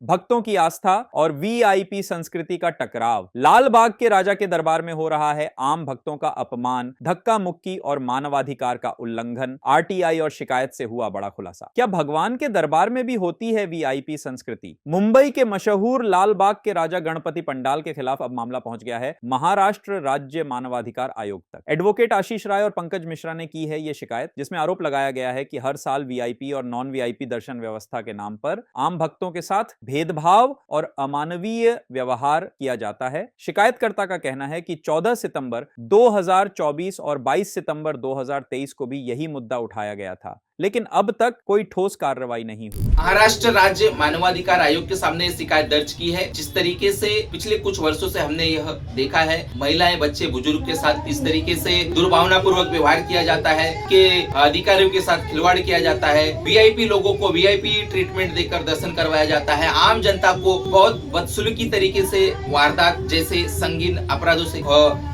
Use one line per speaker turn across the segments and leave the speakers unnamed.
भक्तों की आस्था और वीआईपी संस्कृति का टकराव। लाल बाग के राजा के दरबार में हो रहा है आम भक्तों का अपमान, धक्का मुक्की और मानवाधिकार का उल्लंघन। आरटीआई और शिकायत से हुआ बड़ा खुलासा। क्या भगवान के दरबार में भी होती है वीआईपी संस्कृति? मुंबई के मशहूर लाल बाग के राजा गणपति पंडाल के खिलाफ अब मामला पहुंच गया है महाराष्ट्र राज्य मानवाधिकार आयोग तक। एडवोकेट आशीष राय और पंकज मिश्रा ने की है यह शिकायत, जिसमें आरोप लगाया गया है कि हर साल वीआईपी और नॉन वीआईपी दर्शन व्यवस्था के नाम पर आम भक्तों के साथ भेदभाव और अमानवीय व्यवहार किया जाता है। शिकायतकर्ता का कहना है कि 14 सितंबर 2024 और 22 सितंबर 2023 को भी यही मुद्दा उठाया गया था, लेकिन अब तक कोई ठोस कार्रवाई नहीं हुई।
महाराष्ट्र राज्य मानवाधिकार आयोग के सामने शिकायत दर्ज की है। जिस तरीके से पिछले कुछ वर्षों से हमने यह देखा है, महिलाएं, बच्चे, बुजुर्ग के साथ इस तरीके से दुर्भावनापूर्वक व्यवहार किया जाता है, कि अधिकारियों के साथ खिलवाड़ किया जाता है, वीआईपी लोगों को वीआईपी ट्रीटमेंट देकर दर्शन करवाया जाता है, आम जनता को बहुत बदसलूकी तरीके से वारदात जैसे संगीन अपराधों से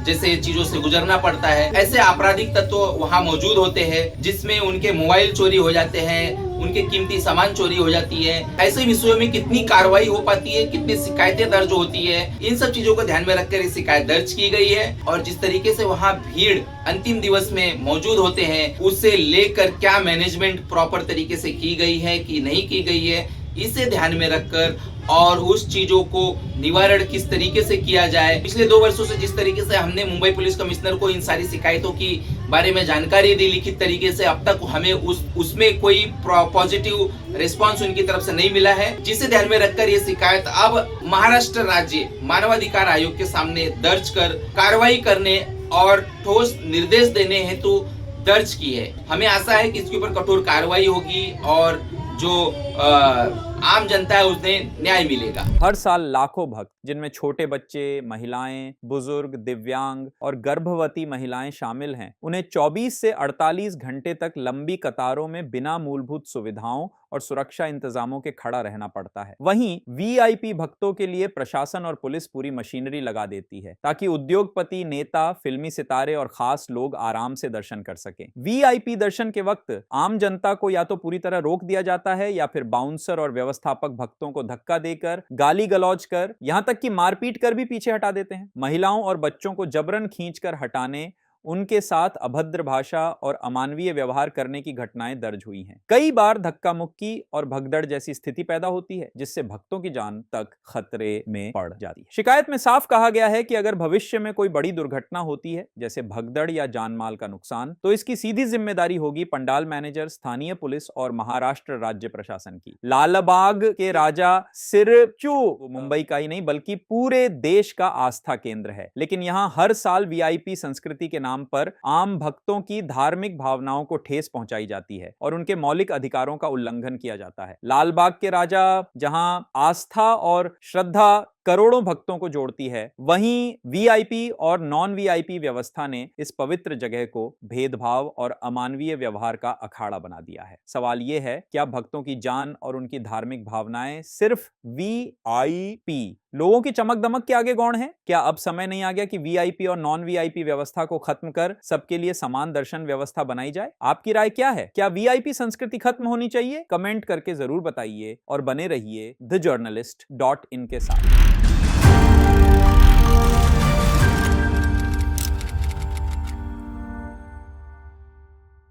जैसे चीजों से गुजरना पड़ता है। ऐसे आपराधिक तत्व वहाँ मौजूद होते हैं, जिसमें उनके मोबाइल चोरी हो जाते हैं, उनके कीमती सामान चोरी हो जाती है। ऐसे विषयों में कितनी कार्रवाई हो पाती है, कितनी शिकायतें दर्ज होती है, इन सब चीजों को ध्यान में रखकर ये शिकायत दर्ज की गई है। और जिस तरीके से वहाँ भीड़ अंतिम दिवस में मौजूद होते हैं, उससे लेकर क्या मैनेजमेंट प्रॉपर तरीके से की गई है कि नहीं की गई है, इसे ध्यान में रखकर और उस चीजों को निवारण किस तरीके से किया जाए। पिछले 2 वर्षों से जिस तरीके से हमने मुंबई पुलिस कमिश्नर को इन सारी शिकायतों की बारे में जानकारी दी लिखित तरीके से, अब तक हमें उसमें कोई पॉजिटिव रिस्पांस उनकी तरफ से नहीं मिला है, जिसे ध्यान में रखकर ये शिकायत अब महाराष्ट्र राज्य मानवाधिकार आयोग के सामने दर्ज कर कार्रवाई करने और ठोस निर्देश देने हेतु दर्ज की है। हमें आशा है कि इसके ऊपर कठोर कार्रवाई होगी और जो आम जनता है उसने न्याय मिलेगा।
हर साल लाखों भक्त, जिनमें छोटे बच्चे, महिलाएं, बुजुर्ग, दिव्यांग और गर्भवती महिलाएं शामिल हैं, उन्हें 24 से 48 घंटे तक लंबी कतारों में बिना मूलभूत सुविधाओं और सुरक्षा इंतजामों के खड़ा रहना पड़ता है। वहीं वीआईपी भक्तों के लिए प्रशासन और पुलिस पूरी मशीनरी लगा देती है, ताकि उद्योगपति, नेता, फिल्मी सितारे और खास लोग आराम से दर्शन कर सकें। वीआईपी दर्शन के वक्त आम जनता को या तो पूरी तरह रोक दिया जाता है, या फिर बाउंसर और व्यवस्थापक भक्तों को धक्का देकर, गाली गलौज कर, यहां तक कि मारपीट कर भी पीछे हटा देते हैं। महिलाओं और बच्चों को जबरन खींचकर हटाने, उनके साथ अभद्र भाषा और अमानवीय व्यवहार करने की घटनाएं दर्ज हुई हैं। कई बार धक्का मुक्की और भगदड़ जैसी स्थिति पैदा होती है, जिससे भक्तों की जान तक खतरे में पड़ जाती है। शिकायत में साफ कहा गया है कि अगर भविष्य में कोई बड़ी दुर्घटना होती है, जैसे भगदड़ या जान-माल का नुकसान, तो इसकी सीधी जिम्मेदारी होगी पंडाल मैनेजर, स्थानीय पुलिस और महाराष्ट्र राज्य प्रशासन की। लालबाग के राजा सिर्फ मुंबई का ही नहीं बल्कि पूरे देश का आस्था केंद्र है, लेकिन यहाँ हर साल वीआईपी संस्कृति के नाम पर आम भक्तों की धार्मिक भावनाओं को ठेस पहुंचाई जाती है और उनके मौलिक अधिकारों का उल्लंघन किया जाता है। लालबाग के राजा जहां आस्था और श्रद्धा करोड़ों भक्तों को जोड़ती है, वहीं वीआईपी और नॉन वीआईपी व्यवस्था ने इस पवित्र जगह को भेदभाव और अमानवीय व्यवहार का अखाड़ा बना दिया है। सवाल यह है, क्या भक्तों की जान और उनकी धार्मिक भावनाएं सिर्फ वीआईपी लोगों की चमक दमक के आगे गौण है? क्या अब समय नहीं आ गया कि वीआईपी और नॉन वीआईपी व्यवस्था को खत्म कर सबके लिए समान दर्शन व्यवस्था बनाई जाए? आपकी राय क्या है? क्या वीआईपी संस्कृति खत्म होनी चाहिए? कमेंट करके जरूर बताइए और बने रहिए thejurnalist.in के साथ।